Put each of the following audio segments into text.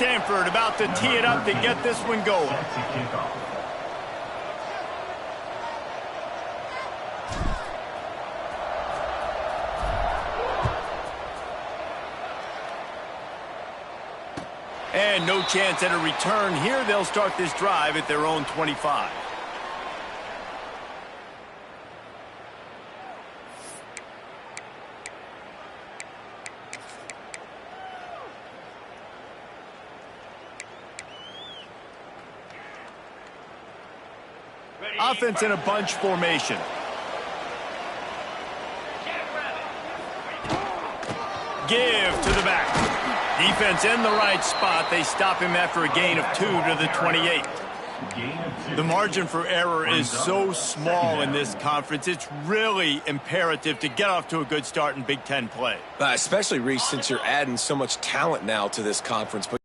Stanford about to tee it up to get this one going. And no chance at a return here. They'll start this drive at their own 25. Offense in a bunch formation. Give to the back. Defense in the right spot. They stop him after a gain of 2 to the 28. The margin for error is so small in this conference. It's really imperative to get off to a good start in Big Ten play. Especially, Reese, since you're adding so much talent now to this conference. But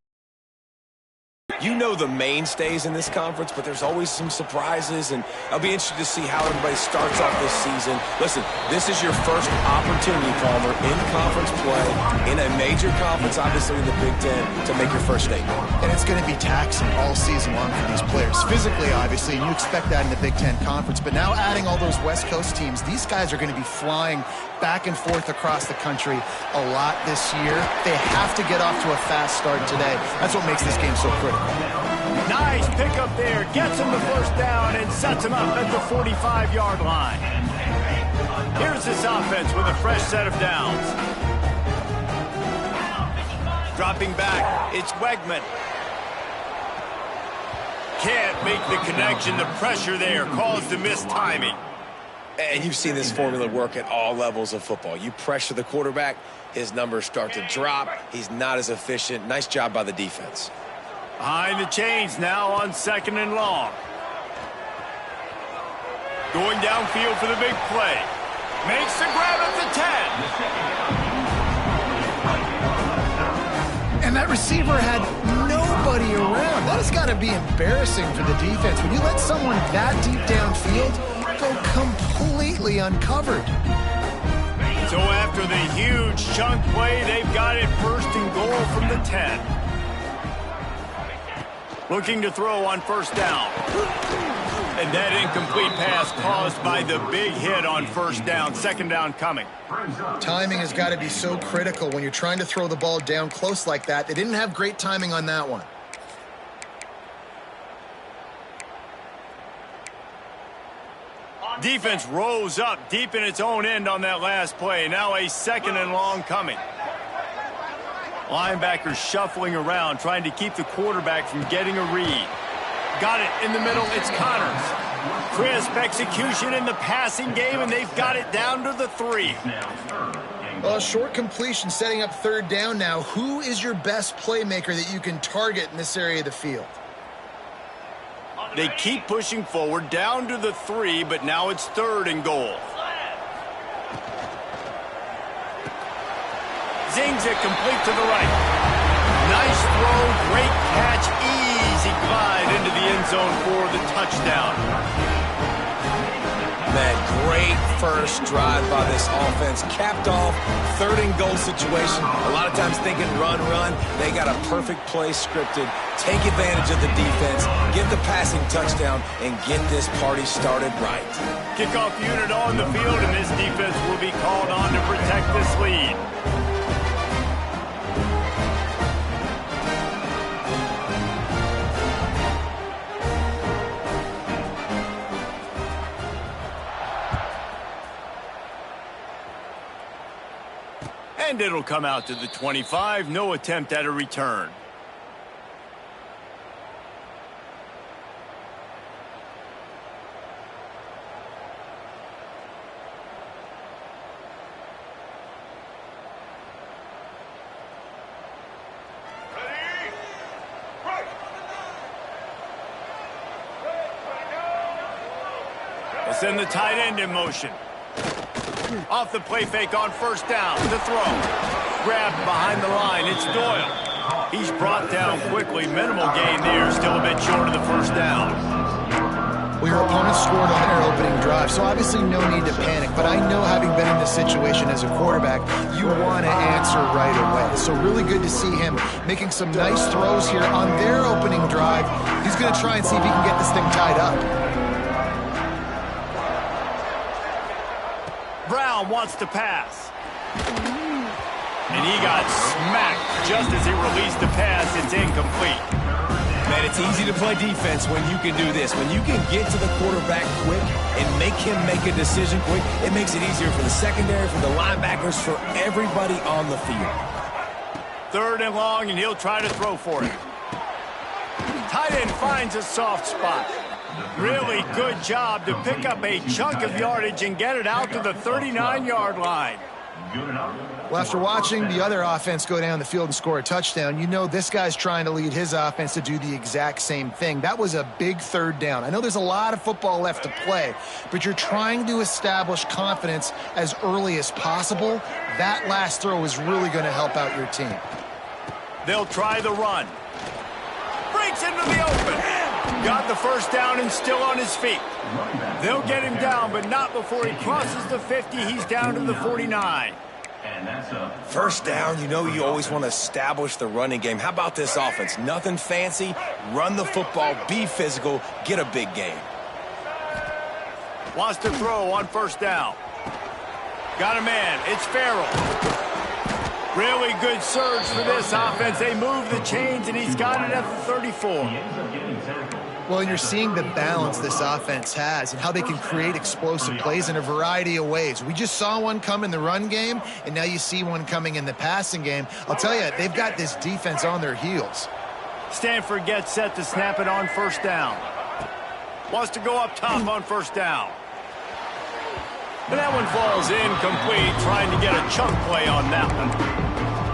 you know the mainstays in this conference, but there's always some surprises, and I'll be interested to see how everybody starts off this season. Listen, this is your first opportunity, Palmer, in conference play, in a major conference, obviously in the Big Ten, to make your first statement. And it's going to be taxing all season long for these players. Physically, obviously, and you expect that in the Big Ten Conference, but now adding all those West Coast teams, these guys are going to be flying back and forth across the country a lot this year. They have to get off to a fast start today. That's what makes this game so critical. Nice pickup there. Gets him the first down and sets him up at the 45-yard line. Here's this offense with a fresh set of downs. Dropping back, it's Wegman. Can't make the connection. The pressure there caused the missed timing. And you've seen this formula work at all levels of football. You pressure the quarterback, his numbers start to drop. He's not as efficient. Nice job by the defense. Behind the chains now on 2nd and long. Going downfield for the big play. Makes the grab at the 10. And that receiver had nobody around. That has got to be embarrassing for the defense. When you let someone that deep downfield go completely uncovered. So after the huge chunk play, they've got it 1st and goal from the 10. Looking to throw on 1st down. And that incomplete pass caused by the big hit on 1st down. 2nd down coming. Timing has got to be so critical when you're trying to throw the ball down close like that. They didn't have great timing on that one. Defense rose up deep in its own end on that last play. Now a 2nd and long coming. Linebackers shuffling around, trying to keep the quarterback from getting a read. Got it in the middle. It's Connors. Crisp execution in the passing game, and they've got it down to the 3. Well, short completion setting up 3rd down now. Who is your best playmaker that you can target in this area of the field? They keep pushing forward down to the 3, but now it's 3rd and goal. Zings it complete to the right. Nice throw, great catch, easy glide into the end zone for the touchdown. Man, great first drive by this offense. Capped off, 3rd and goal situation. A lot of times thinking run, run. They got a perfect play scripted. Take advantage of the defense, get the passing touchdown, and get this party started right. Kickoff unit on the field, and this defense will be called on to protect this lead. And it'll come out to the 25. No attempt at a return. They'll send the tight end in motion. Off the play fake on 1st down. To throw. Grabbed behind the line. It's Doyle. He's brought down quickly. Minimal gain there. Still a bit short of the 1st down. Well, your opponent scored on their opening drive, so obviously no need to panic. But I know, having been in this situation as a quarterback, you want to answer right away. So really good to see him making some nice throws here on their opening drive. He's going to try and see if he can get this thing tied up. Brown wants to pass. And he got smacked just as he released the pass. It's incomplete. Man, it's easy to play defense when you can do this. When you can get to the quarterback quick and make him make a decision quick, it makes it easier for the secondary, for the linebackers, for everybody on the field. 3rd and long, and he'll try to throw for it. Tight end finds a soft spot. Really good job to pick up a chunk of yardage and get it out to the 39-yard line. Well, after watching the other offense go down the field and score a touchdown, you know this guy's trying to lead his offense to do the exact same thing. That was a big 3rd down. I know there's a lot of football left to play, but you're trying to establish confidence as early as possible. That last throw is really going to help out your team. They'll try the run. Breaks into the open. Got the 1st down and still on his feet. They'll get him down, but not before he crosses the 50. He's down to the 49. 1st down, you know you always want to establish the running game. How about this offense? Nothing fancy. Run the football, be physical, get a big gain. Wants to throw on 1st down. Got a man. It's Farrell. Really good surge for this offense. They move the chains, and he's got it at the 34. Well, and you're seeing the balance this offense has and how they can create explosive plays in a variety of ways. We just saw one come in the run game, and now you see one coming in the passing game. I'll tell you, they've got this defense on their heels. Stanford gets set to snap it on 1st down. Wants to go up top on 1st down. And that one falls incomplete, trying to get a chunk play on that one.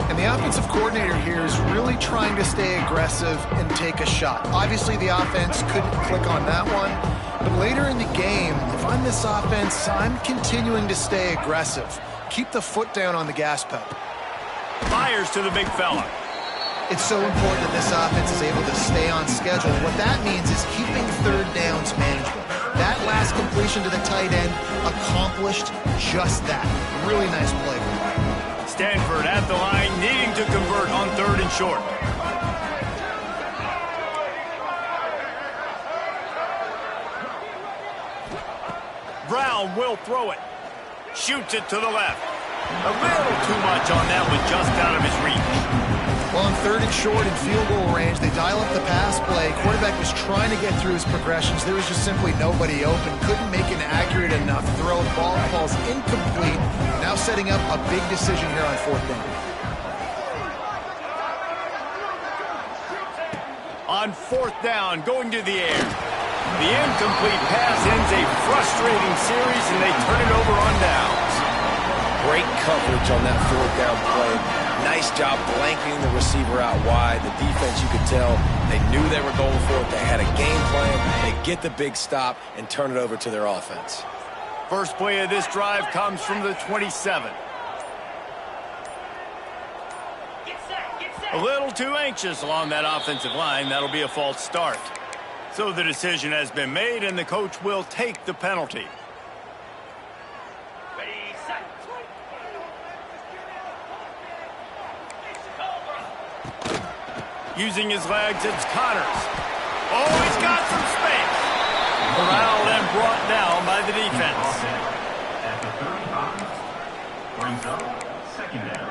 And the offensive coordinator here is really trying to stay aggressive and take a shot. Obviously, the offense couldn't click on that one. But later in the game, if I'm this offense, I'm continuing to stay aggressive. Keep the foot down on the gas pedal. Fires to the big fella. It's so important that this offense is able to stay on schedule. What that means is keeping 3rd downs manageable. That last completion to the tight end accomplished just that. Really nice play. Stanford at the line, needing to convert on 3rd and short. Brown will throw it. Shoots it to the left. A little too much on that one, just out of his reach. Well, on 3rd and short and field goal range, they dial up the pass play. Quarterback was trying to get through his progressions. There was just simply nobody open. Couldn't make an accurate enough throw. Ball falls incomplete. Now setting up a big decision here on 4th down. On 4th down, going to the air. The incomplete pass ends a frustrating series, and they turn it over on downs. Great coverage on that 4th down play. Nice job blanketing the receiver out wide. The defense, you could tell, they knew they were going for it. They had a game plan. They get the big stop and turn it over to their offense. First play of this drive comes from the 27. A little too anxious along that offensive line. That'll be a false start. So the decision has been made, and the coach will take the penalty. Using his legs, it's Connors. Oh, he's got some space. Corralled and brought down by the defense. At the 35, brings up 2nd down.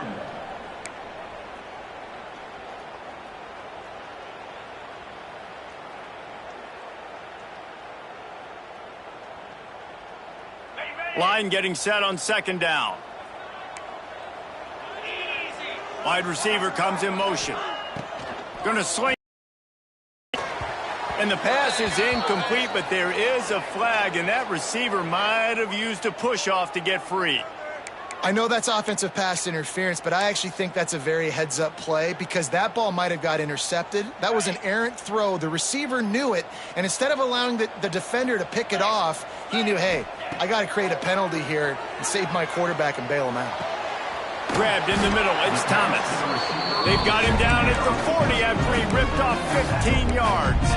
Line getting set on 2nd down. Wide receiver comes in motion. Going to swing. And the pass is incomplete, but there is a flag, and that receiver might have used a push-off to get free. I know that's offensive pass interference, but I actually think that's a very heads-up play because that ball might have got intercepted. That was an errant throw. The receiver knew it, and instead of allowing the defender to pick it off, he knew, hey, I got to create a penalty here and save my quarterback and bail him out. Grabbed in the middle, it's Thomas. They've got him down at the 40 after he ripped off 15 yards.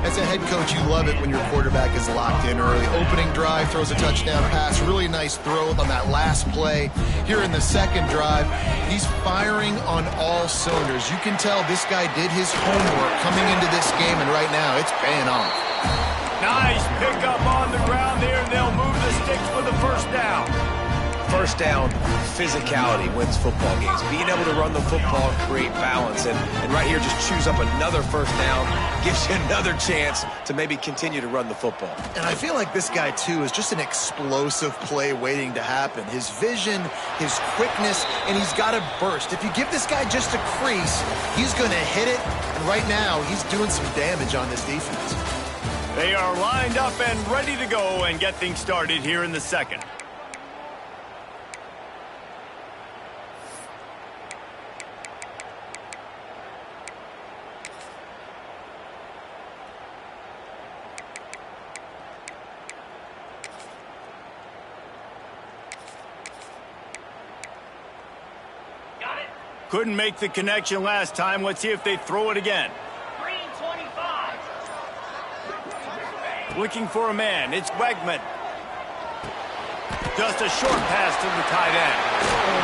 As a head coach, you love it when your quarterback is locked in early. Opening drive, throws a touchdown pass, really nice throw on that last play. Here in the second drive, he's firing on all cylinders. You can tell this guy did his homework coming into this game, and right now it's paying off. Nice pickup on the ground there, and they'll move the sticks for the first down. First down, physicality wins football games. Being able to run the football and create balance. And right here, just choose up another first down. Gives you another chance to maybe continue to run the football. And I feel like this guy, too, is just an explosive play waiting to happen. His vision, his quickness, and he's got a burst. If you give this guy just a crease, he's going to hit it. And right now, he's doing some damage on this defense. They are lined up and ready to go and get things started here in the second. Couldn't make the connection last time. Let's see if they throw it again. Green 25. Looking for a man. It's Wegman. Just a short pass to the tight end.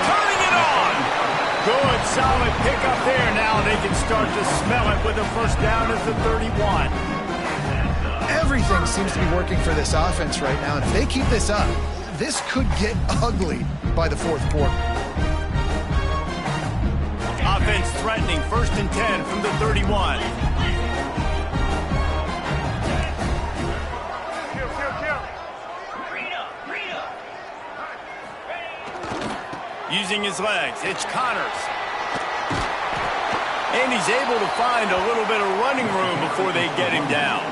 Turning it on. Good, solid pickup there. Now they can start to smell it with a first down at the 31. Everything seems to be working for this offense right now. And if they keep this up, this could get ugly by the fourth quarter. Offense threatening, 1st and 10 from the 31. Using his legs, it's Connors. And he's able to find a little bit of running room before they get him down.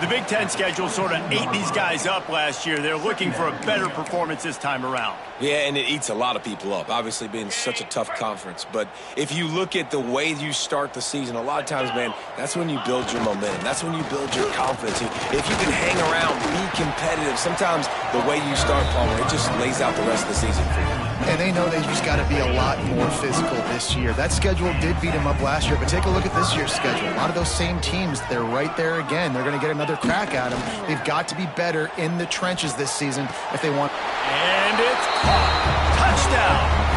The Big Ten schedule sort of ate these guys up last year. They're looking for a better performance this time around. Yeah, and it eats a lot of people up, obviously being such a tough conference. But if you look at the way you start the season, a lot of times, man, that's when you build your momentum. That's when you build your confidence. If you can hang around, be competitive, sometimes the way you start, Palmer, it just lays out the rest of the season for you. And they know they just got to be a lot more physical this year. That schedule did beat them up last year, but take a look at this year's schedule. A lot of those same teams, they're right there again. They're going to get another crack at them. They've got to be better in the trenches this season if they want. And it's caught. Touchdown.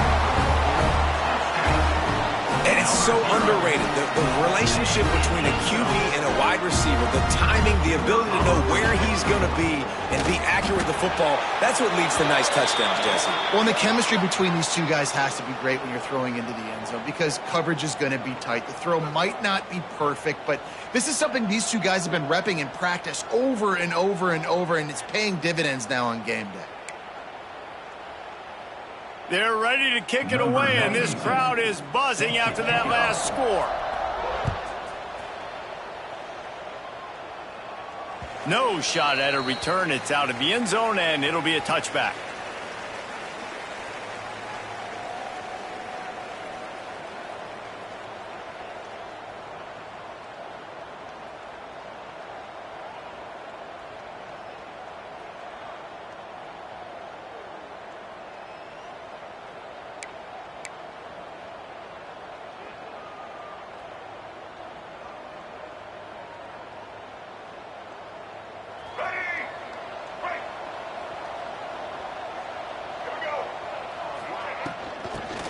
And it's so underrated. The relationship between a QB and a wide receiver, the timing, the ability to know where he's going to be and be accurate with the football, that's what leads to nice touchdowns, Jesse. Well, and the chemistry between these two guys has to be great when you're throwing into the end zone because coverage is going to be tight. The throw might not be perfect, but this is something these two guys have been repping in practice over and over and over, and it's paying dividends now on game day. They're ready to kick it away, and this crowd is buzzing after that last score. No shot at a return. It's out of the end zone, and it'll be a touchback.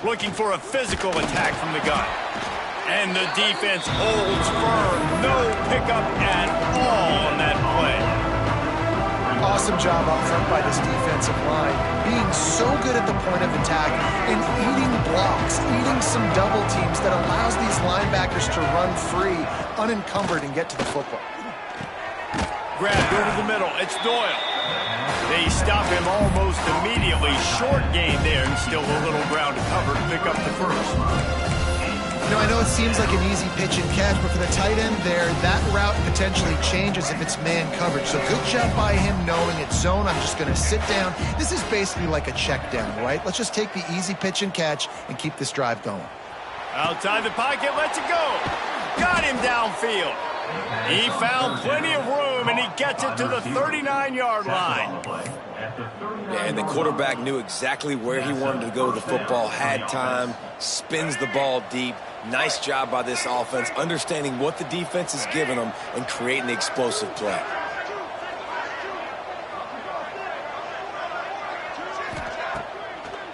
Looking for a physical attack from the gun. And the defense holds firm. No pickup at all on that play. Awesome job up front by this defensive line. Being so good at the point of attack and eating blocks, eating some double teams that allows these linebackers to run free, unencumbered, and get to the football. Grabbed over the middle. It's Doyle. They stop him almost immediately. Short gain there, and still a little ground to cover to pick up the first. You know, I know it seems like an easy pitch and catch, but for the tight end there, that route potentially changes if it's man coverage. So good job by him knowing it's zone. I'm just going to sit down. This is basically like a check down, right? Let's just take the easy pitch and catch and keep this drive going. Outside the pocket, lets it go. Got him downfield. He found plenty of room room, and he gets it to the 39-yard line. Yeah, and the quarterback knew exactly where he wanted to go with the football, had time, spins the ball deep. Nice job by this offense, understanding what the defense is giving them and creating the explosive play.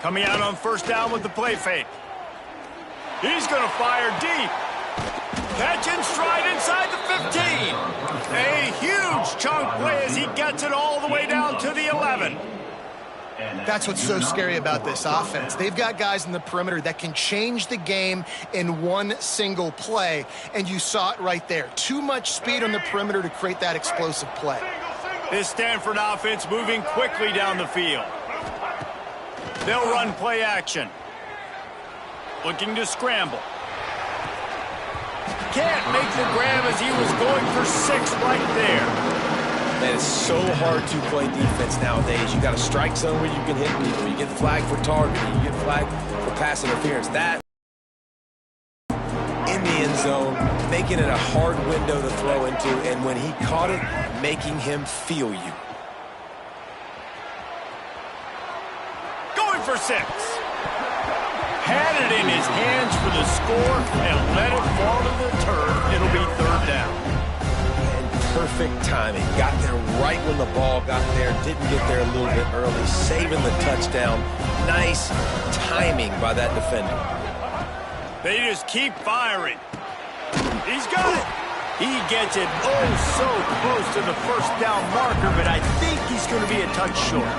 Coming out on first down with the play fake. He's going to fire deep. Catch in stride inside the 15. A huge chunk play as he gets it all the way down to the 11. That's what's so scary about this offense. They've got guys in the perimeter that can change the game in one single play, and you saw it right there. Too much speed on the perimeter to create that explosive play. This Stanford offense moving quickly down the field. They'll run play action. Looking to scramble. Can't make the grab as he was going for 6 right there. Man, it's so hard to play defense nowadays. You got a strike zone where you can hit people. You get flagged for targeting. You get flagged for pass interference. That in the end zone, making it a hard window to throw into. And when he caught it, making him feel you. Going for 6. Had it in his hands for the score and let it fall to the turf. It'll be 3rd down. And perfect timing. Got there right when the ball got there. Didn't get there a little bit early. Saving the touchdown. Nice timing by that defender. They just keep firing. He's got it. He gets it oh so close to the first down marker, but I think he's going to be a touch short.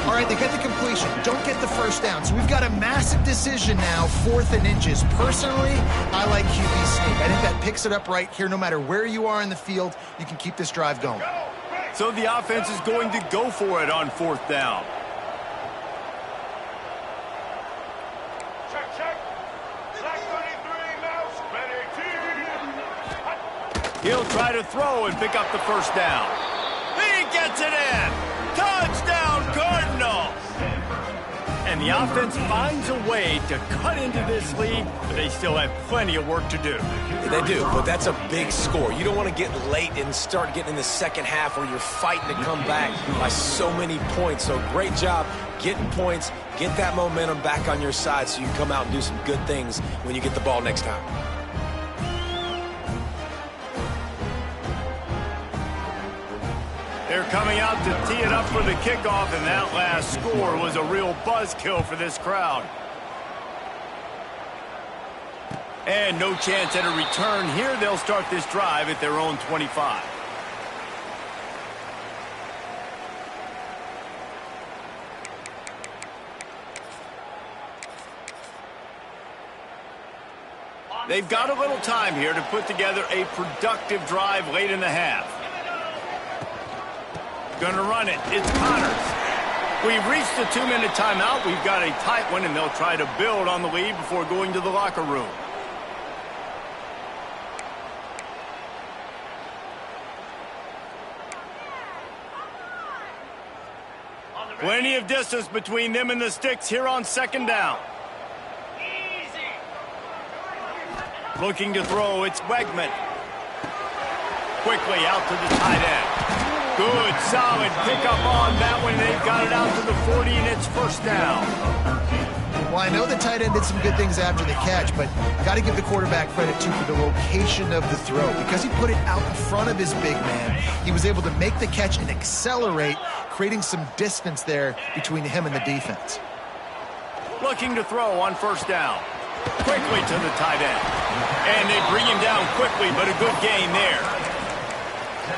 All right, they get the completion. Don't get the first down. So we've got a massive decision now, 4th and inches. Personally, I like QB sneak. I think that picks it up right here. No matter where you are in the field, you can keep this drive going. So the offense is going to go for it on 4th down. Check. Black 33, mouse, ready, He'll try to throw and pick up the first down. He gets it in. Touchdown, Cardinals! And the offense finds a way to cut into this lead, but they still have plenty of work to do. They do, but that's a big score. You don't want to get late and start getting in the second half where you're fighting to come back by so many points. So great job getting points, get that momentum back on your side so you can come out and do some good things when you get the ball next time. They're coming out to tee it up for the kickoff, and that last score was a real buzzkill for this crowd. And no chance at a return here. They'll start this drive at their own 25. They've got a little time here to put together a productive drive late in the half. Going to run it. It's Connors. We've reached the 2-minute timeout. We've got a tight one, and they'll try to build on the lead before going to the locker room. Plenty of distance between them and the sticks here on 2nd down. Looking to throw, it's Wegman. Quickly out to the tight end. Good, solid pickup on that one. They've got it out to the 40, and it's 1st down. Well, I know the tight end did some good things after the catch, but got to give the quarterback credit, too, for the location of the throw. Because he put it out in front of his big man, he was able to make the catch and accelerate, creating some distance there between him and the defense. Looking to throw on 1st down. Quickly to the tight end. And they bring him down quickly, but a good gain there.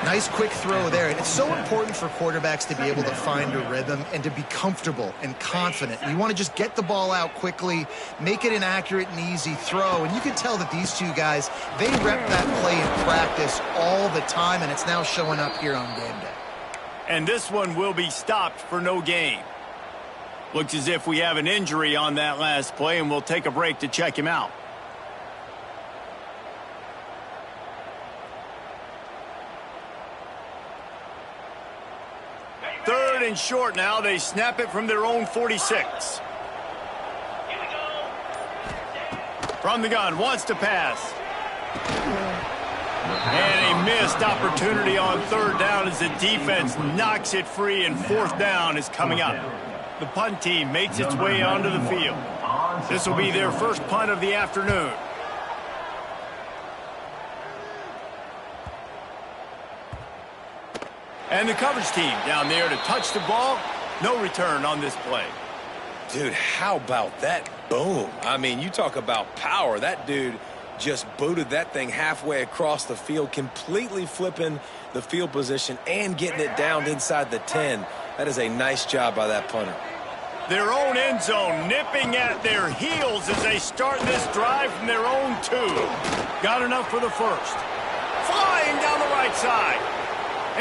Nice quick throw there. And it's so important for quarterbacks to be able to find a rhythm and to be comfortable and confident. You want to just get the ball out quickly, make it an accurate and easy throw. And you can tell that these two guys, they rep that play in practice all the time, and it's now showing up here on game day. And this one will be stopped for no gain. Looks as if we have an injury on that last play, and we'll take a break to check him out. Third and short now. They snap it from their own 46. From the gun, wants to pass. And a missed opportunity on third down as the defense knocks it free, and fourth down is coming up. The punt team makes its way onto the field. This will be their first punt of the afternoon. And the coverage team down there to touch the ball. No return on this play. Dude, how about that boom? I mean, you talk about power. That dude just booted that thing halfway across the field, completely flipping the field position and getting it down inside the 10. That is a nice job by that punter. Their own end zone nipping at their heels as they start this drive from their own 2. Got enough for the first. Flying down the right side.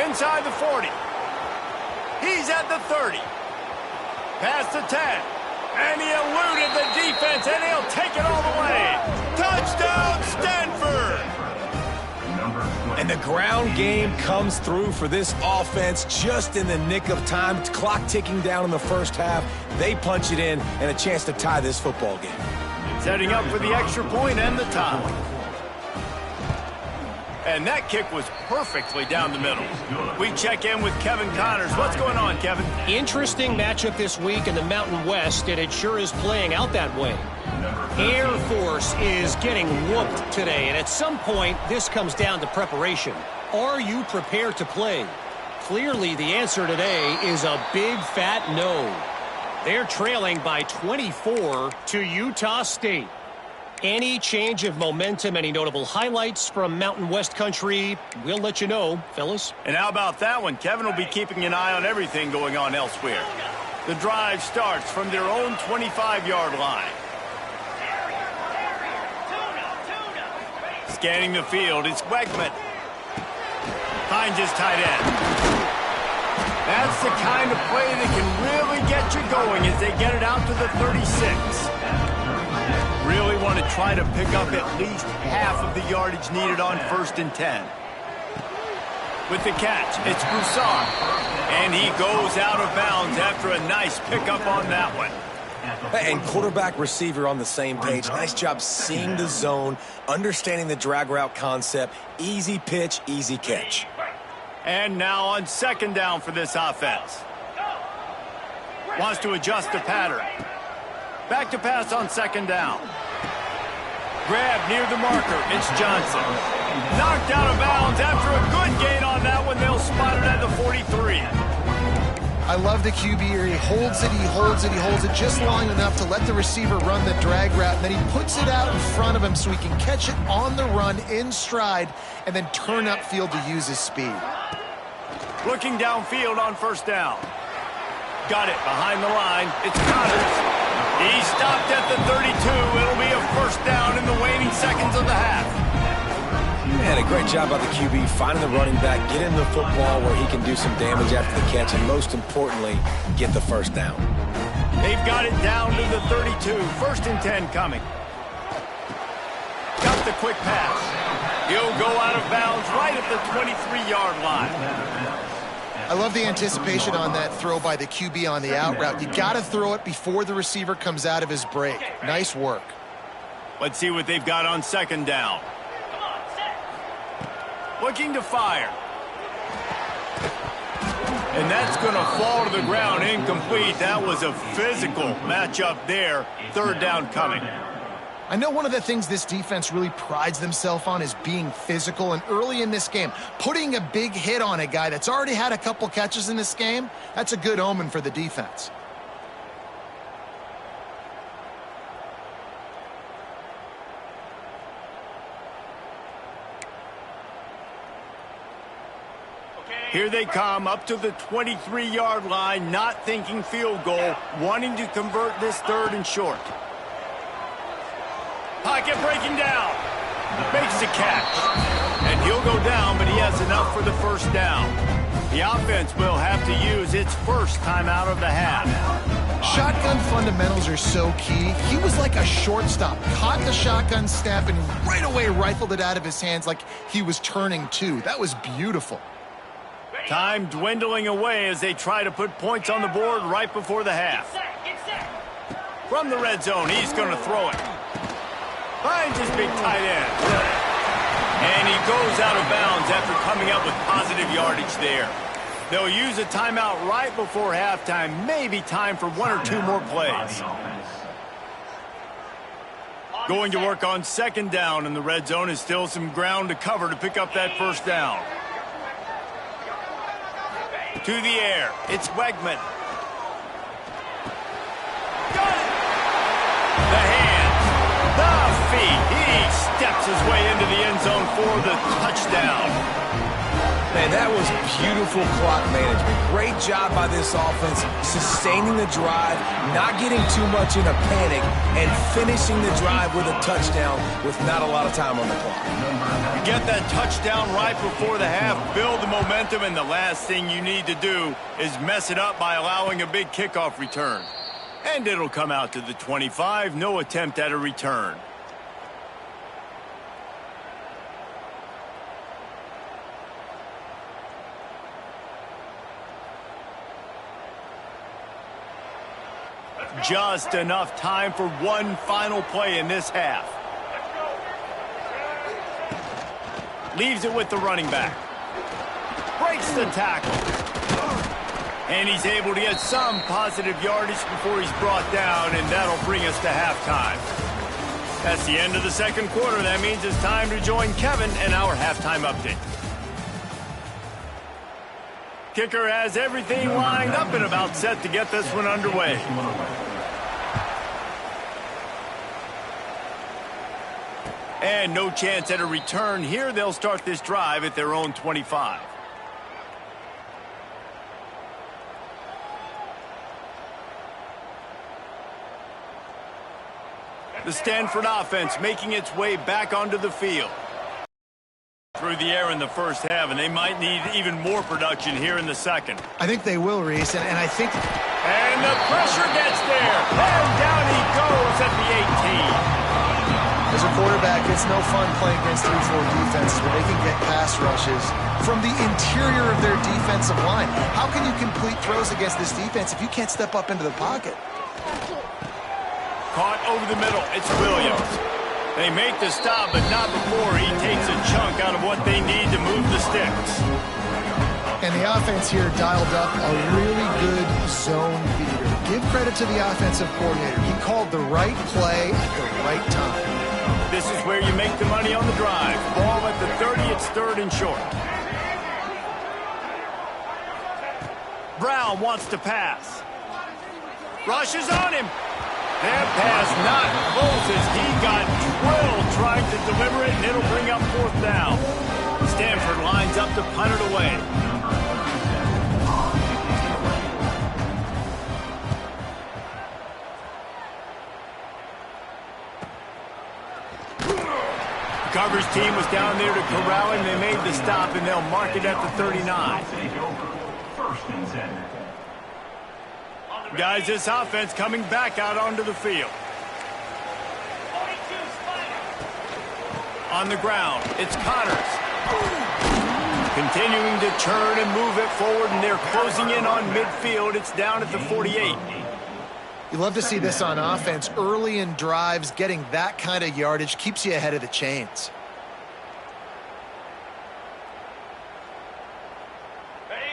Inside the 40. He's at the 30. Past the 10. And he eluded the defense, and he'll take it all the way. Touchdown, Stanford! And the ground game comes through for this offense just in the nick of time. Clock ticking down in the first half. They punch it in, and a chance to tie this football game. Setting up for the extra point and the tie. And that kick was perfectly down the middle. We check in with Kevin Connors. What's going on, Kevin? Interesting matchup this week in the Mountain West, and it sure is playing out that way. Air Force is getting whooped today, and at some point, this comes down to preparation. Are you prepared to play? Clearly, the answer today is a big fat no. They're trailing by 24 to Utah State. Any change of momentum, any notable highlights from Mountain West country, we'll let you know, fellas. And how about that one? Kevin will be keeping an eye on everything going on elsewhere. The drive starts from their own 25-yard line. Scanning the field, it's Wegman. Finds his tight end. That's the kind of play that can really get you going as they get it out to the 36. Really want to try to pick up at least half of the yardage needed on 1st and 10. With the catch, it's Broussard. And he goes out of bounds after a nice pickup on that one. And quarterback receiver on the same page. Nice job seeing the zone, understanding the drag route concept. Easy pitch, easy catch. And now on 2nd down for this offense. Wants to adjust the pattern. Back to pass on 2nd down. Grab near the marker. It's Johnson. Knocked out of bounds after a good gain on that one. They'll spot it at the 43. I love the QB here. He holds it, he holds it, he holds it just long enough to let the receiver run the drag route, and then he puts it out in front of him so he can catch it on the run in stride and then turn upfield to use his speed. Looking downfield on 1st down. Got it behind the line. It's Connors. He stopped at the 32. It'll be a 1st down in the waning seconds of the half. Man, a great job by the QB finding the running back, get him the football where he can do some damage after the catch, and most importantly, get the 1st down. They've got it down to the 32. 1st and 10 coming. Got the quick pass. He'll go out of bounds right at the 23-yard line. I love the anticipation on that throw by the QB on the out route. You got to throw it before the receiver comes out of his break. Nice work. Let's see what they've got on 2nd down. Looking to fire. And that's going to fall to the ground incomplete. That was a physical matchup there. 3rd down coming. I know one of the things this defense really prides themselves on is being physical, and early in this game, putting a big hit on a guy that's already had a couple catches in this game, that's a good omen for the defense. Here they come up to the 23-yard line, not thinking field goal, wanting to convert this 3rd and short. Pocket breaking down. Makes the catch. And he'll go down, but he has enough for the 1st down. The offense will have to use its first timeout of the half. Shotgun fundamentals are so key. He was like a shortstop. Caught the shotgun snap and right away rifled it out of his hands like he was turning 2. That was beautiful. Time dwindling away as they try to put points on the board right before the half. From the red zone, he's going to throw it. Finds his big tight end. And he goes out of bounds after coming up with positive yardage there. They'll use a timeout right before halftime. Maybe time for one or two more plays. Going to work on second down, and the red zone is still some ground to cover to pick up that first down. To the air. It's Wegman. Got it. The hands. The feet. He steps his way into the end zone for the touchdown. Man, that was beautiful clock management. Great job by this offense, sustaining the drive, not getting too much in a panic, and finishing the drive with a touchdown with not a lot of time on the clock. Get that touchdown right before the half, build the momentum, and the last thing you need to do is mess it up by allowing a big kickoff return. And it'll come out to the 25, no attempt at a return. Just enough time for one final play in this half. Leaves it with the running back. Breaks the tackle. And he's able to get some positive yardage before he's brought down, and that'll bring us to halftime. That's the end of the second quarter. That means it's time to join Kevin and our halftime update. Kicker has everything lined up and about set to get this one underway. And no chance at a return here. They'll start this drive at their own 25. The Stanford offense making its way back onto the field. Through the air in the first half, and they might need even more production here in the second. I think they will, Reese, and I think... And the pressure gets there, and down he goes at the 18. As a quarterback, it's no fun playing against 3-4 defenses where they can get pass rushes from the interior of their defensive line. How can you complete throws against this defense if you can't step up into the pocket? Caught over the middle, it's Williams. They make the stop, but not before he takes a chunk out of what they need to move the sticks. And the offense here dialed up a really good zone beater. Give credit to the offensive coordinator. He called the right play at the right time. This is where you make the money on the drive. Ball at the 30, it's third and short. Brown wants to pass. Rushes on him. That pass not close as he got drilled trying to deliver it, and it'll bring up fourth down. Stanford lines up to punt it away. Coverage team was down there to corral him. They made the stop, and they'll mark it at the 39. First and 10. Guys, this offense coming back out onto the field. On the ground, it's Connors. Continuing to churn and move it forward, and they're closing in on midfield. It's down at the 48. You love to see this on offense. Early in drives, getting that kind of yardage keeps you ahead of the chains.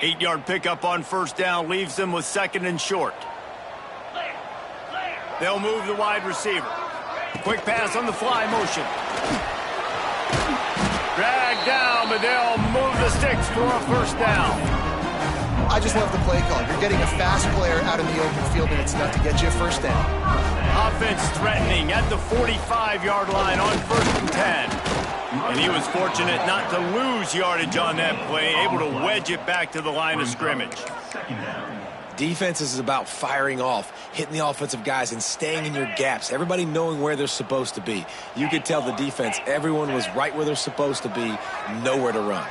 Eight-yard pickup on first down leaves them with second and short. They'll move the wide receiver. Quick pass on the fly motion. Dragged down, but they'll move the sticks for a first down. I just love the play call. You're getting a fast player out in the open field, and it's enough to get you a first down. Offense threatening at the 45-yard line on first and 10. And he was fortunate not to lose yardage on that play, able to wedge it back to the line of scrimmage. Defense is about firing off, hitting the offensive guys, and staying in your gaps. Everybody knowing where they're supposed to be. You could tell the defense, everyone was right where they're supposed to be, nowhere to run.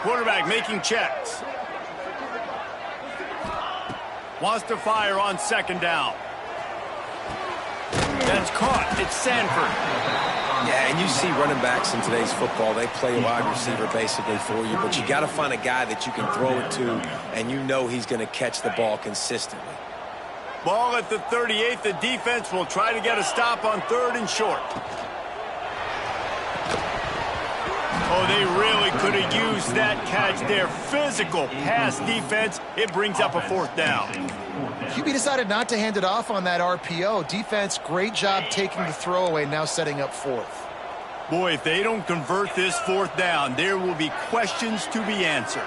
Quarterback making checks. Wants to fire on second down. That's caught. It's Stanford. Yeah, and you see running backs in today's football, they play a wide receiver basically for you, but you got to find a guy that you can throw it to, and you know he's going to catch the ball consistently. Ball at the 38. The defense will try to get a stop on third and short. Oh, they really could have used that catch there. Physical pass defense. It brings up a fourth down. QB decided not to hand it off on that RPO. Defense, great job taking the throwaway, now setting up fourth. Boy, if they don't convert this fourth down, there will be questions to be answered.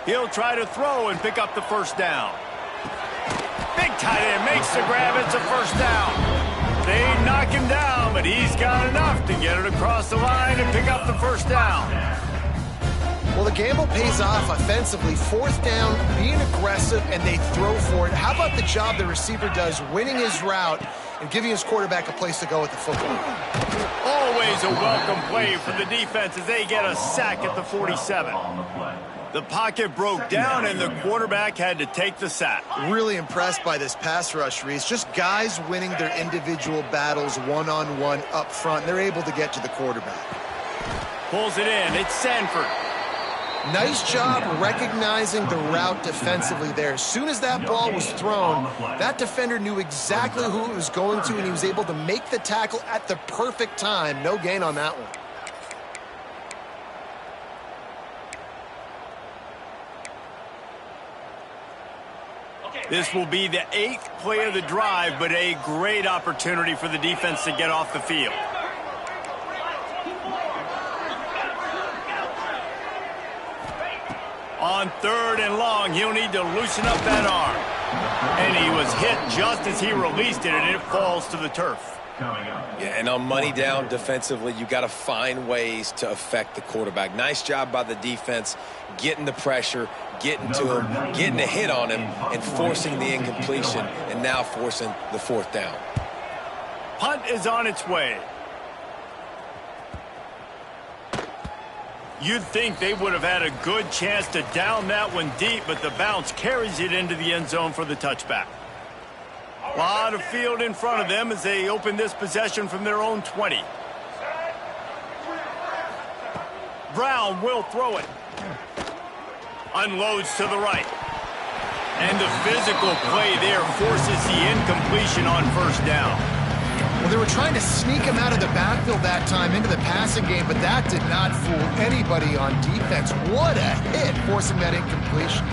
He'll try to throw and pick up the first down. Big tight end makes the grab. It's a first down. They knock him down, but he's got enough to get it across the line and pick up the first down. Well, the gamble pays off offensively. Fourth down, being aggressive, and they throw for it. How about the job the receiver does winning his route and giving his quarterback a place to go with the football? Always a welcome play for the defense as they get a sack at the 47. The pocket broke down, and the quarterback had to take the sack. Really impressed by this pass rush, Reese. Just guys winning their individual battles one-on-one up front. They're able to get to the quarterback. Pulls it in. It's Stanford. Nice job recognizing the route defensively there. As soon as that ball was thrown, that defender knew exactly who it was going to, and he was able to make the tackle at the perfect time. No gain on that one. This will be the 8th play of the drive, but a great opportunity for the defense to get off the field. On third and long, he'll need to loosen up that arm. And he was hit just as he released it, and it falls to the turf. Yeah, and on money down defensively, you got to find ways to affect the quarterback. Nice job by the defense, getting the pressure, getting to him, getting a hit on him, and forcing the incompletion, and now forcing the fourth down. Punt is on its way. You'd think they would have had a good chance to down that one deep, but the bounce carries it into the end zone for the touchback. A lot of field in front of them as they open this possession from their own 20. Brown will throw it. Unloads to the right. And the physical play there forces the incompletion on first down. Well, they were trying to sneak him out of the backfield that time into the passing game, but that did not fool anybody on defense. What a hit, forcing that incompletion.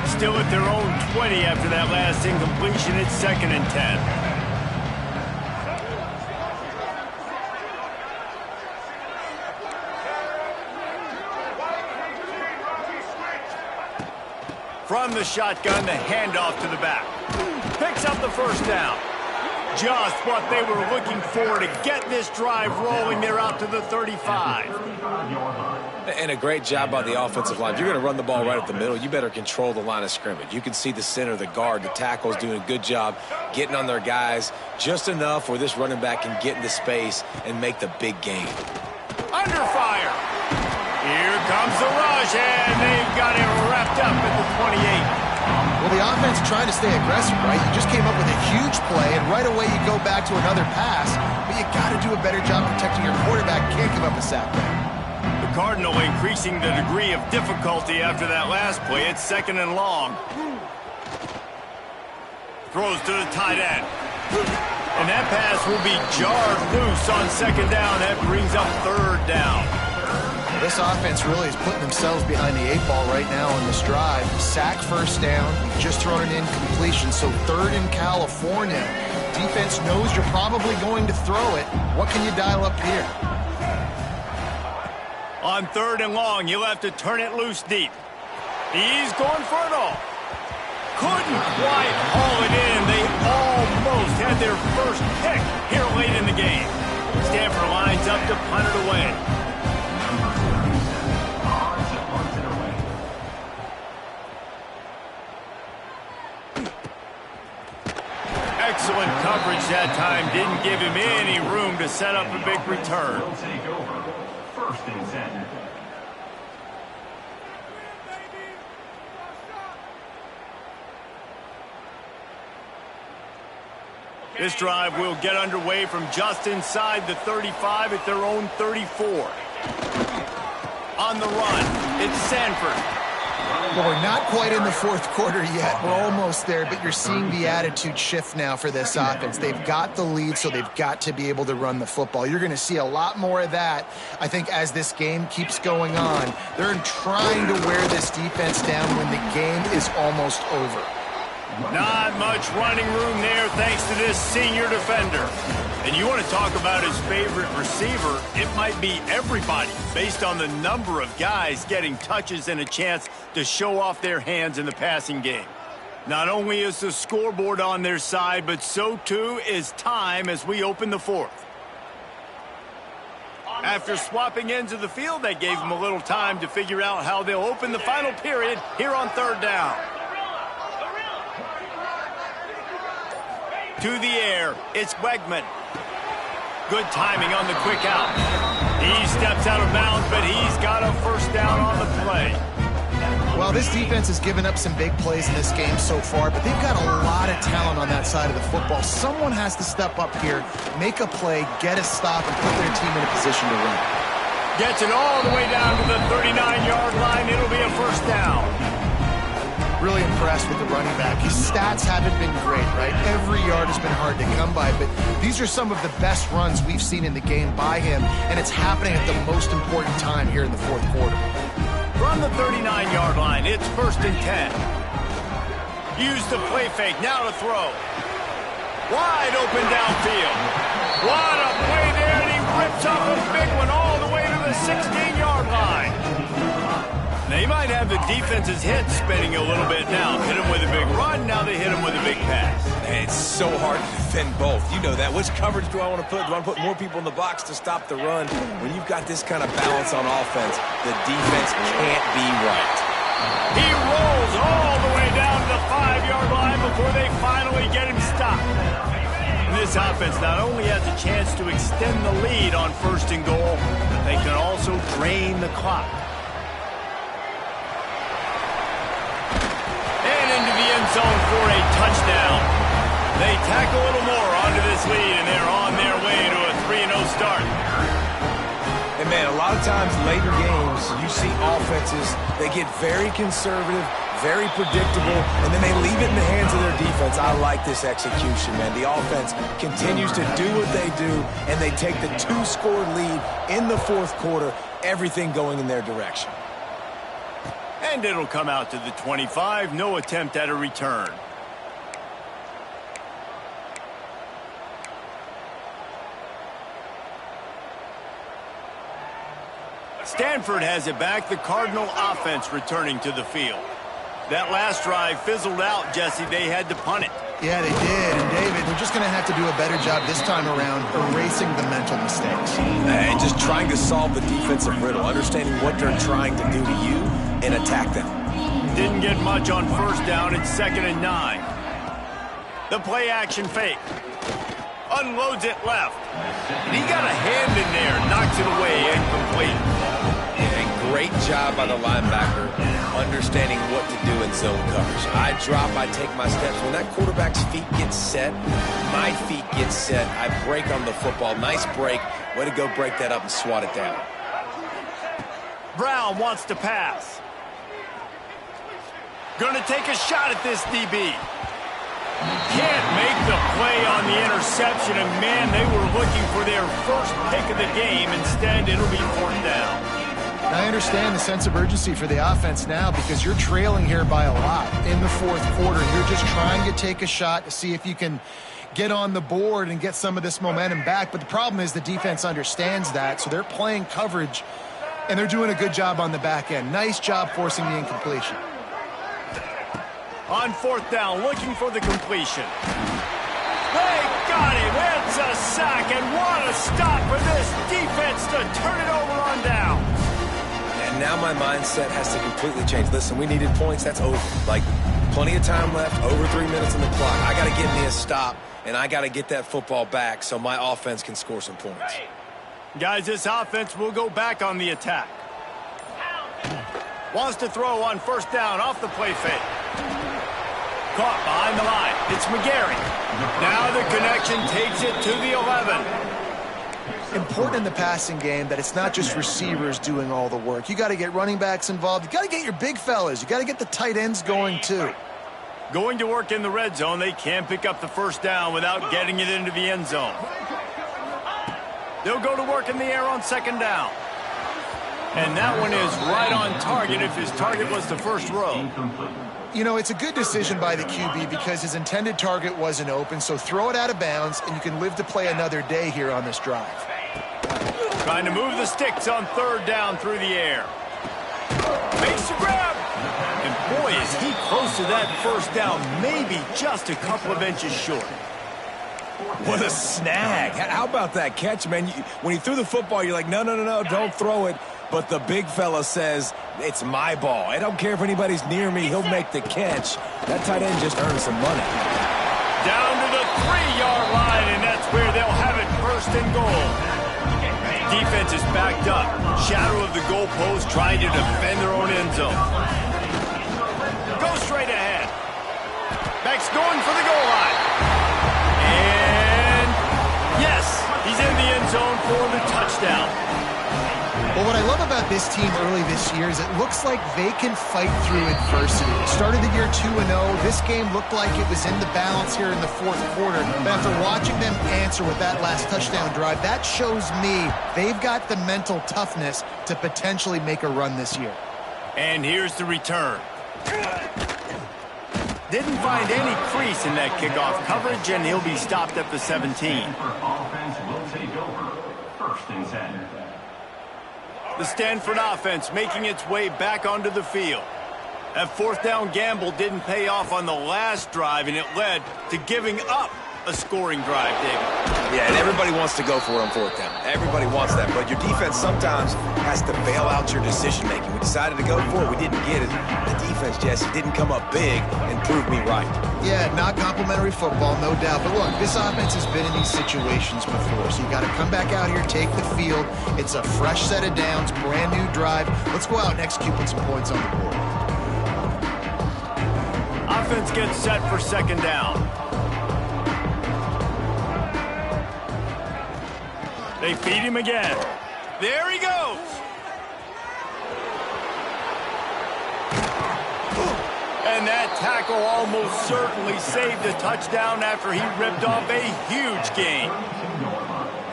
Still at their own 20 after that last incompletion. It's 2nd and 10. From the shotgun, the handoff to the back. Picks up the first down. Just what they were looking for to get this drive rolling. They're out to the 35. And a great job by the offensive line. If you're going to run the ball right up the middle, you better control the line of scrimmage. You can see the center, the guard, the tackles doing a good job getting on their guys just enough where this running back can get into space and make the big gain. Under fire. Here comes the rush, and they've got it wrapped up at the 28. Well, the offense tried to stay aggressive, right? You just came up with a huge play, and right away you go back to another pass, but you got to do a better job protecting your quarterback. Can't give up a sack. The Cardinal increasing the degree of difficulty after that last play. It's 2nd and long. Throws to the tight end. And that pass will be jarred loose on 2nd down. That brings up 3rd down. This offense really is putting themselves behind the 8 ball right now on this drive. Sack, first down. You've just thrown an incompletion, so 3rd in California. Defense knows you're probably going to throw it. What can you dial up here? On 3rd and long, you'll have to turn it loose deep. He's going for it all. Couldn't quite haul it in. They almost had their first pick here late in the game. Stanford lines up to punt it away. Excellent coverage that time. Didn't give him any room to set up a big return. Take over. 1st and 10. This drive will get underway from just inside the 35 at their own 34. on the run. It's Stanford. Well, we're not quite in the fourth quarter yet. We're almost there, but you're seeing the attitude shift now for this offense. They've got the lead, so they've got to be able to run the football. You're going to see a lot more of that, I think, as this game keeps going on. They're trying to wear this defense down when the game is almost over. Not much running room there thanks to this senior defender. And you want to talk about his favorite receiver, it might be everybody based on the number of guys getting touches and a chance to show off their hands in the passing game. Not only is the scoreboard on their side, but so too is time as we open the fourth. After swapping ends of the field, that gave them a little time to figure out how they'll open the final period here on third down. To the air, it's Wegman. Good timing on the quick out. He steps out of bounds, but he's got a first down on the play. Well, this defense has given up some big plays in this game so far, but they've got a lot of talent on that side of the football. Someone has to step up here, make a play, get a stop, and put their team in a position to win. Gets it all the way down to the 39-yard line. It'll be a first down. Really impressed with the running back. His stats haven't been great, right? Every yard has been hard to come by, but these are some of the best runs we've seen in the game by him, and it's happening at the most important time here in the fourth quarter. From the 39-yard line, it's 1st and 10. Use the play fake, now to throw. Wide open downfield. What a play there, and he rips off a big one all the way to the 16-yard line. They might have the defense's head spinning a little bit now. Hit him with a big run, now they hit him with a big pass. Man, it's so hard to defend both. You know that. Which coverage do I want to put? Do I want to put more people in the box to stop the run? When you've got this kind of balance on offense, the defense can't be right. He rolls all the way down to the 5-yard line before they finally get him stopped. And this offense not only has a chance to extend the lead on 1st and goal, they can also drain the clock. Into the end zone for a touchdown. They tack a little more onto this lead, and they're on their way to a 3-0 start. And man, a lot of times later games, you see offenses, they get very conservative, very predictable, and then they leave it in the hands of their defense. I like this execution, man. The offense continues to do what they do, and they take the 2-score lead in the fourth quarter, everything going in their direction. And it'll come out to the 25. No attempt at a return. Stanford has it back. The Cardinal offense returning to the field. That last drive fizzled out, Jesse. They had to punt it. Yeah, they did. And, David, they're just going to have to do a better job this time around erasing the mental mistakes. And just trying to solve the defensive riddle, understanding what they're trying to do to you and attack them. Didn't get much on 1st down. It's 2nd and 9. The play action fake. Unloads it left. And he got a hand in there. Knocks it away. Incomplete. And great job by the linebacker understanding what to do in zone coverage. I drop, I take my steps. When that quarterback's feet get set, my feet get set. I break on the football. Nice break. Way to go break that up and swat it down. Brown wants to pass. Going to take a shot at this DB. Can't make the play on the interception, and man, they were looking for their first pick of the game. Instead, it'll be 4th down. I understand the sense of urgency for the offense now because you're trailing here by a lot in the fourth quarter. You're just trying to take a shot to see if you can get on the board and get some of this momentum back. But the problem is the defense understands that, so they're playing coverage, and they're doing a good job on the back end. Nice job forcing the incompletion. On 4th down, looking for the completion. They got him. It's a sack, and what a stop for this defense to turn it over on down. And now my mindset has to completely change. Listen, we needed points. That's over. Like, plenty of time left, over 3 minutes on the clock. I got to get me a stop, and I got to get that football back so my offense can score some points. Guys, this offense will go back on the attack. Wants to throw on 1st down off the play fake. Caught behind the line. It's McGarry. Now the connection takes it to the 11. important in the passing game that it's not just receivers doing all the work. You got to get running backs involved. You got to get your big fellas. You got to get the tight ends going too. Going to work in the red zone, they can't pick up the first down without getting it into the end zone. They'll go to work in the air on second down. And that one is right on target if his target was the first row. You know, it's a good decision by the QB because his intended target wasn't open, so throw it out of bounds, and you can live to play another day here on this drive. Trying to move the sticks on third down through the air. Makes the grab. And boy, is he close to that first down, maybe just a couple of inches short. What a snag. How about that catch, man? When he threw the football, you're like, no, don't throw it. But the big fella says, it's my ball. I don't care if anybody's near me. He'll make the catch. That tight end just earned some money. Down to the 3-yard line, and that's where they'll have it first and goal. Defense is backed up. Shadow of the goalpost trying to defend their own end zone. Go straight ahead. Beck's going for the goal line. And yes, he's in the end zone for the touchdown. Well, what I love about this team early this year is it looks like they can fight through adversity. Started the year 2-0. This game looked like it was in the balance here in the fourth quarter. But after watching them answer with that last touchdown drive, that shows me they've got the mental toughness to potentially make a run this year. And here's the return. Didn't find any crease in that kickoff coverage, and he'll be stopped at the 17. Offense will take over. First and 10. The Stanford offense making its way back onto the field. That fourth down gamble didn't pay off on the last drive, and it led to giving up a scoring drive, David. Yeah, and everybody wants to go for it on fourth down. Everybody wants that, but your defense sometimes has to bail out your decision-making. We decided to go for it. We didn't get it. The defense, Jesse, didn't come up big and prove me right. Yeah, not complimentary football, no doubt. But look, this offense has been in these situations before, so you got to come back out here, take the field. It's a fresh set of downs, brand new drive. Let's go out and execute with some points on the board. Offense gets set for second down. They feed him again. There he goes. And that tackle almost certainly saved a touchdown after he ripped off a huge gain.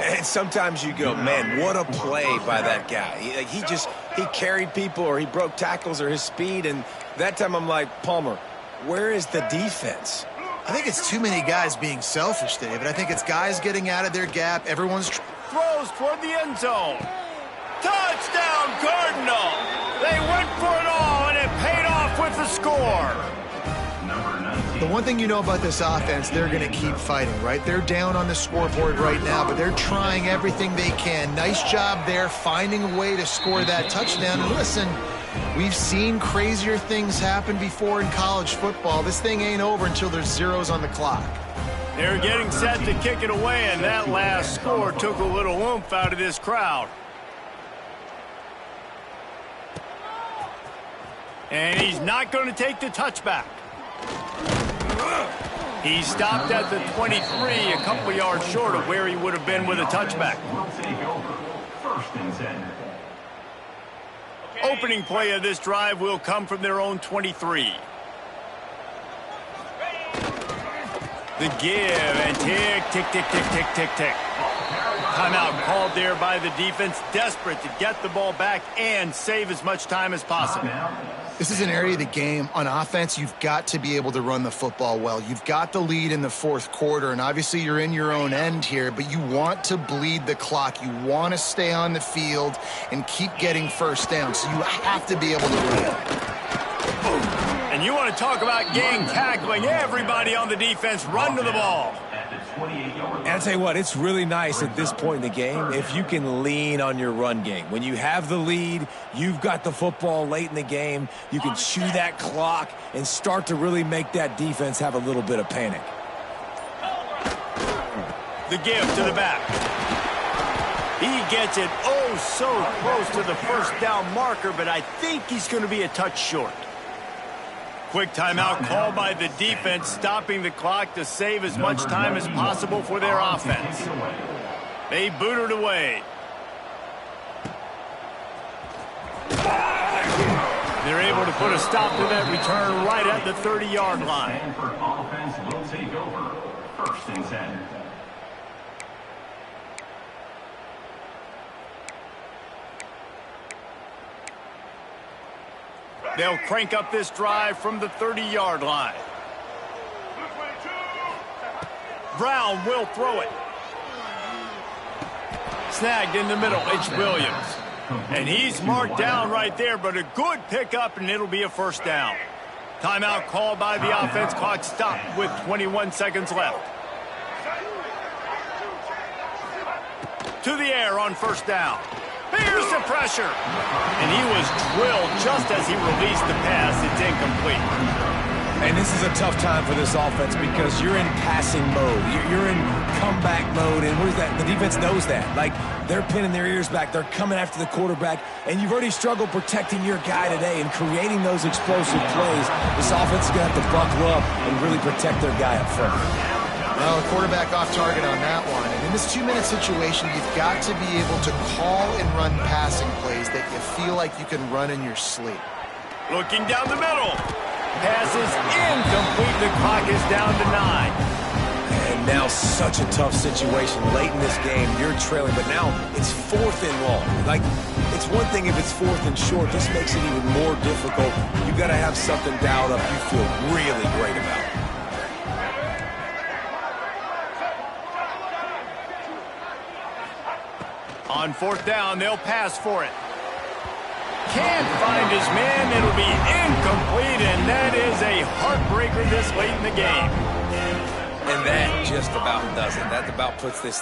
And sometimes you go, man, what a play by that guy. He carried people, or he broke tackles, or his speed. And that time I'm like, Palmer, where is the defense? I think it's too many guys being selfish, David. I think it's guys getting out of their gap. Everyone's throws toward the end zone. Touchdown, Cardinal! They went for it all, and it paid off with the score. The one thing you know about this offense, they're going to keep fighting, right? They're down on the scoreboard right now, but they're trying everything they can. Nice job there, finding a way to score that touchdown. And listen, we've seen crazier things happen before in college football. This thing ain't over until there's zeros on the clock. They're getting set to kick it away, and that last score took a little oomph out of this crowd. And he's not going to take the touchback. He stopped at the 23, a couple yards short of where he would have been with a touchback. First and 10. Opening play of this drive will come from their own 23. The give, and tick, tick, tick, tick, tick, tick, tick. Timeout called there by the defense, desperate to get the ball back and save as much time as possible. This is an area of the game. On offense, you've got to be able to run the football well. You've got the lead in the fourth quarter, and obviously you're in your own end here, but you want to bleed the clock. You want to stay on the field and keep getting first down, so you have to be able to run it. And you want to talk about gang tackling. Everybody on the defense run to the ball. And I'll tell you what, it's really nice at this point in the game if you can lean on your run game. When you have the lead, you've got the football late in the game, you can chew that clock and start to really make that defense have a little bit of panic. The give to the back. He gets it oh so close to the first down marker, but I think he's going to be a touch short. Quick timeout called by the defense, stopping the clock to save as much time as possible for their offense. They boot it away. They're able to put a stop to that return right at the 30-yard line. Stanford offense will take over. 1st and 10. They'll crank up this drive from the 30-yard line. Brown will throw it. Snagged in the middle. It's Williams. And he's marked down right there, but a good pickup, and it'll be a 1st down. Timeout called by the offense. Clock stopped with 21 seconds left. To the air on 1st down. Here's the pressure. And he was drilled just as he released the pass. It's incomplete. And this is a tough time for this offense because you're in passing mode. You're in comeback mode, and what is that? The defense knows that. Like, they're pinning their ears back. They're coming after the quarterback, and you've already struggled protecting your guy today and creating those explosive plays. This offense is going to have to buckle up and really protect their guy up front. Well, the quarterback off target on that one. And in this 2-minute situation, you've got to be able to call and run passing plays that you feel like you can run in your sleep. Looking down the middle. Pass is incomplete. The clock is down to 9. And now such a tough situation late in this game. You're trailing, but now it's 4th and long. Like, it's one thing if it's 4th and short. This makes it even more difficult. You've got to have something dialed up you feel really great about. On 4th down, they'll pass for it. Can't find his man. It'll be incomplete, and that is a heartbreaker this late in the game. And that just about does it. That about puts this thing